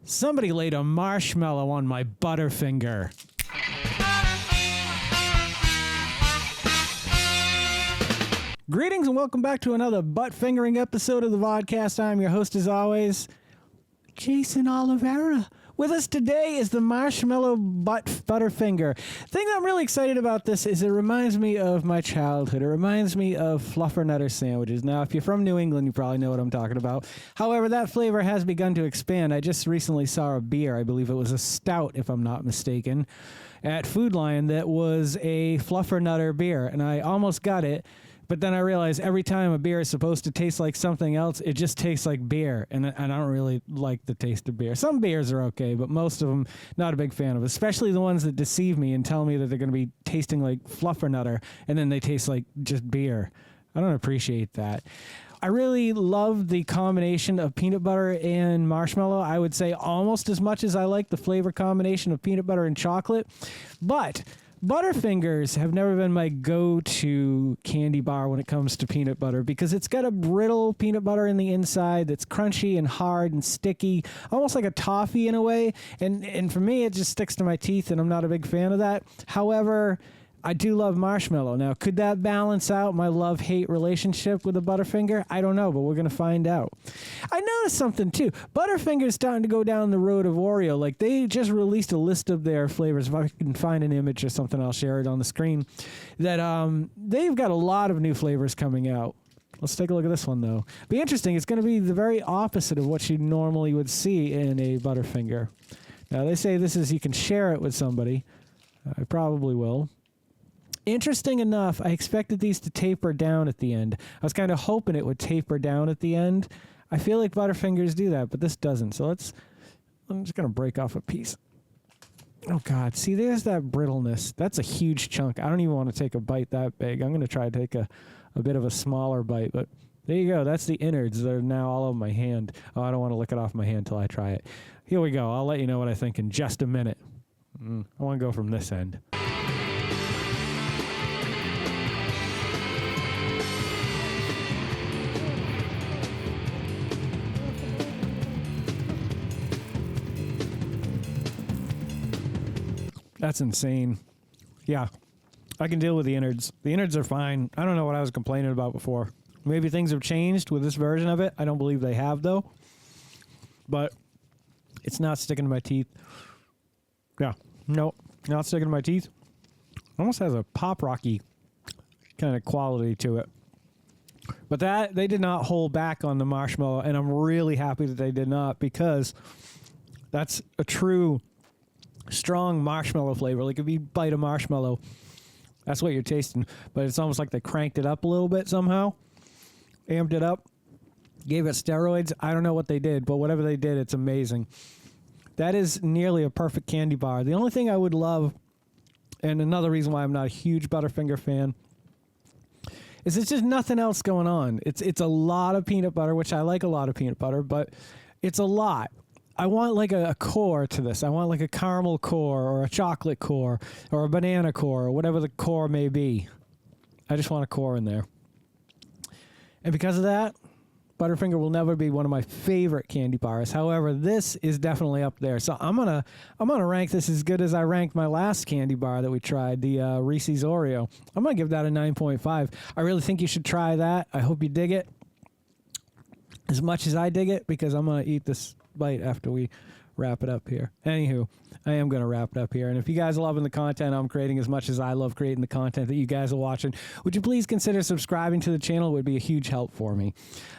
Somebody laid a marshmallow on my Butterfinger. Greetings and welcome back to another butt-fingering episode of the Vodkast. I'm your host as always, Geycen Oliveira. With us today is the Marshmallow Butterfinger. The thing that I'm really excited about this is it reminds me of my childhood. It reminds me of fluffernutter sandwiches. Now, if you're from New England, you probably know what I'm talking about. However, that flavor has begun to expand. I just recently saw a beer, I believe it was a stout, if I'm not mistaken, at Food Lion that was a fluffernutter beer, and I almost got it. But then I realized every time a beer is supposed to taste like something else, it just tastes like beer. And I don't really like the taste of beer. Some beers are okay, but most of them, not a big fan of, especially the ones that deceive me and tell me that they're going to be tasting like fluffernutter, and then they taste like just beer. I don't appreciate that. I really love the combination of peanut butter and marshmallow. I would say almost as much as I like the flavor combination of peanut butter and chocolate. But Butterfingers have never been my go-to candy bar when it comes to peanut butter because it's got a brittle peanut butter in the inside that's crunchy and hard and sticky, almost like a toffee in a way. And for me, it just sticks to my teeth, and I'm not a big fan of that. However, I do love marshmallow. Now, could that balance out my love-hate relationship with a Butterfinger? I don't know, but we're going to find out. I noticed something, too. Butterfinger's starting to go down the road of Oreo. Like, they just released a list of their flavors. If I can find an image or something, I'll share it on the screen. That they've got a lot of new flavors coming out. Let's take a look at this one, though. Be interesting. It's going to be the very opposite of what you normally would see in a Butterfinger. Now, they say this is you can share it with somebody. I probably will. Interesting enough, I expected these to taper down at the end. I was kind of hoping it would taper down at the end. I feel like Butterfingers do that, but this doesn't. So I'm just going to break off a piece. Oh, God. See, there's that brittleness. That's a huge chunk. I don't even want to take a bite that big. I'm going to try to take a bit of a smaller bite, but there you go. That's the innards that are now all over my hand. Oh, I don't want to lick it off my hand until I try it. Here we go. I'll let you know what I think in just a minute. I want to go from this end. That's insane. Yeah, I can deal with the innards. The innards are fine. I don't know what I was complaining about before. Maybe things have changed with this version of it. I don't believe they have, though. But it's not sticking to my teeth. Yeah, no, not sticking to my teeth. Almost has a Pop Rocky kind of quality to it. But that, they did not hold back on the marshmallow, and I'm really happy that they did not, because that's a true strong marshmallow flavor. Like if you bite a marshmallow, that's what you're tasting. But it's almost like they cranked it up a little bit somehow, amped it up, gave it steroids. I don't know what they did, but whatever they did, it's amazing. That is nearly a perfect candy bar. The only thing I would love, and another reason why I'm not a huge Butterfinger fan, is it's just nothing else going on. It's a lot of peanut butter, which I like a lot of peanut butter, but it's a lot. I want like a core to this. I want like a caramel core or a chocolate core or a banana core or whatever the core may be. I just want a core in there. And because of that, Butterfinger will never be one of my favorite candy bars. However, this is definitely up there. So I'm gonna rank this as good as I ranked my last candy bar that we tried, the Reese's Oreo. I'm gonna give that a 9.5. I really think you should try that. I hope you dig it as much as I dig it, because I'm gonna eat this bite after we wrap it up here. Anywho, I am going to wrap it up here. And if you guys are loving the content I'm creating as much as I love creating the content that you guys are watching, would you please consider subscribing to the channel? It would be a huge help for me.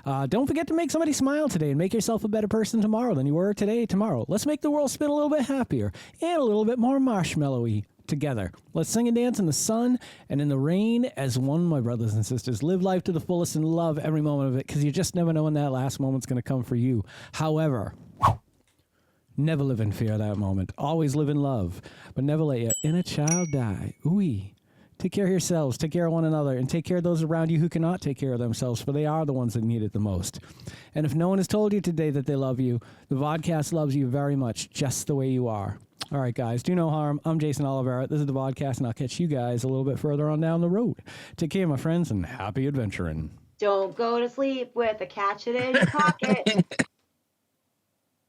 Don't forget to make somebody smile today and make yourself a better person tomorrow than you were tomorrow. Let's make the world spin a little bit happier and a little bit more marshmallowy together. Let's sing and dance in the sun and in the rain as one, my brothers and sisters. Live life to the fullest and love every moment of it, because you just never know when that last moment's going to come for you. However, never live in fear of that moment. Always live in love, but never let your inner child die. Ooh-wee. Take care of yourselves, take care of one another, and take care of those around you who cannot take care of themselves, for they are the ones that need it the most. And if no one has told you today that they love you, the Vodkast loves you very much, just the way you are. All right, guys, do no harm. I'm Geycen Oliveira. This is the Vodkast, and I'll catch you guys a little bit further on down the road. Take care, my friends, and happy adventuring. Don't go to sleep with a catch it in your pocket.